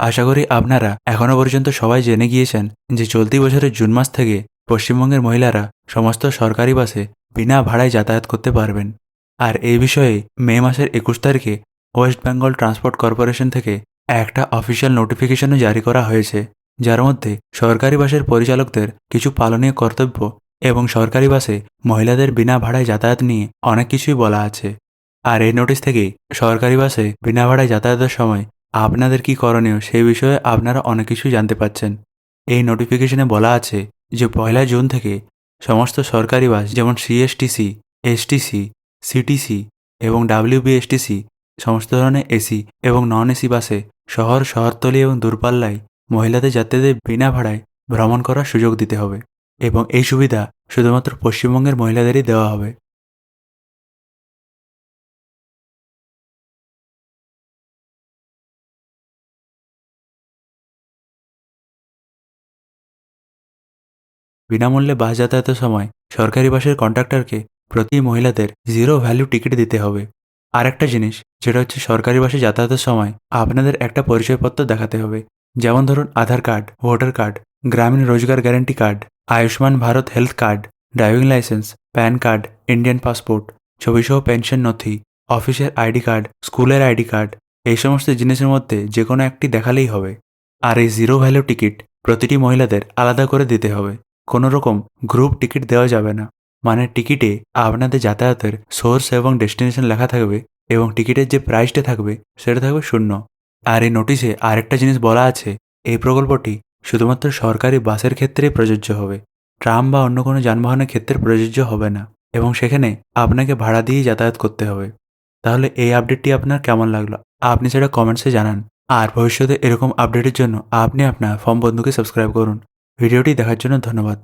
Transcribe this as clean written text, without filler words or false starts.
আশা করি আপনারা এখনও পর্যন্ত সবাই জেনে গিয়েছেন যে চলতি বছরের জুন মাস থেকে পশ্চিমবঙ্গের মহিলারা সমস্ত সরকারি বাসে বিনা ভাড়ায় যাতায়াত করতে পারবেন। আর এই বিষয়ে মে মাসের 21 তারিখে ওয়েস্ট বেঙ্গল ট্রান্সপোর্ট কর্পোরেশন থেকে একটা অফিসিয়াল নোটিফিকেশনও জারি করা হয়েছে, যার মধ্যে সরকারি বাসের পরিচালকদের কিছু পালনীয় কর্তব্য এবং সরকারি বাসে মহিলাদের বিনা ভাড়ায় যাতায়াত নিয়ে অনেক কিছুই বলা আছে। আর এই নোটিশ থেকেই সরকারি বাসে বিনা ভাড়ায় যাতায়াতের সময় আপনাদের কি করণীয় সেই বিষয়ে আপনারা অনেক কিছুই জানতে পাচ্ছেন। এই নোটিফিকেশনে বলা আছে যে 1 জুন থেকে সমস্ত সরকারি বাস যেমন সিএসটিসি, এসটিসি, সিটিসি এবং ডাব্লিউবিএসটিসি সমস্ত ধরনের এসি এবং নন এসি বাসে শহরতলি এবং দূরপাল্লায় মহিলাদের যাত্রীদের বিনা ভাড়ায় ভ্রমণ করার সুযোগ দিতে হবে এবং এই সুবিধা শুধুমাত্র পশ্চিমবঙ্গের মহিলাদেরই দেওয়া হবে। বিনামূল্যে বাস যাতায়াতের সময় সরকারি বাসের কন্ডাক্টরকে প্রতি মহিলাদের 0 ভ্যালু টিকিট দিতে হবে। আর একটা জিনিস, যেটা হচ্ছে সরকারি বাসে যাতায়াতের সময় আপনাদের একটা পরিচয়পত্র দেখাতে হবে, যেমন ধরুন আধার কার্ড, ভোটার কার্ড, গ্রামীণ রোজগার guarantee card, Ayushman Bharat health card, driving licence, PAN card, Indian passport, ছবিসহ পেনশন নথি, অফিসের আইডি কার্ড, স্কুলের আইডি কার্ড, এই সমস্ত জিনিসের মধ্যে যে কোনো একটি দেখালেই হবে। আর এই 0 ভ্যালু টিকিট প্রতিটি মহিলাদের আলাদা করে দিতে হবে। কোনো রকম গ্রুপ টিকিট দেওয়া যাবে না। মানে টিকিটে আপনাদের যাতায়াতের সোর্স এবং ডেস্টিনেশন লেখা থাকবে এবং টিকিটের যে প্রাইসটা থাকবে সেটা থাকবে 0। আর এই নোটিশে আরেকটা জিনিস বলা আছে, এই প্রকল্পটি শুধুমাত্র সরকারি বাসের ক্ষেত্রেই প্রযোজ্য হবে, ট্রাম বা অন্য কোনো যানবাহনের ক্ষেত্রে প্রযোজ্য হবে না এবং সেখানে আপনাকে ভাড়া দিয়েই যাতায়াত করতে হবে। তাহলে এই আপডেটটি আপনার কেমন লাগলো আপনি সেটা কমেন্টসে জানান। আর ভবিষ্যতে এরকম আপডেটের জন্য আপনি আপনার ফর্ম বন্ধুকে সাবস্ক্রাইব করুন। ভিডিওটি দেখার জন্য ধন্যবাদ।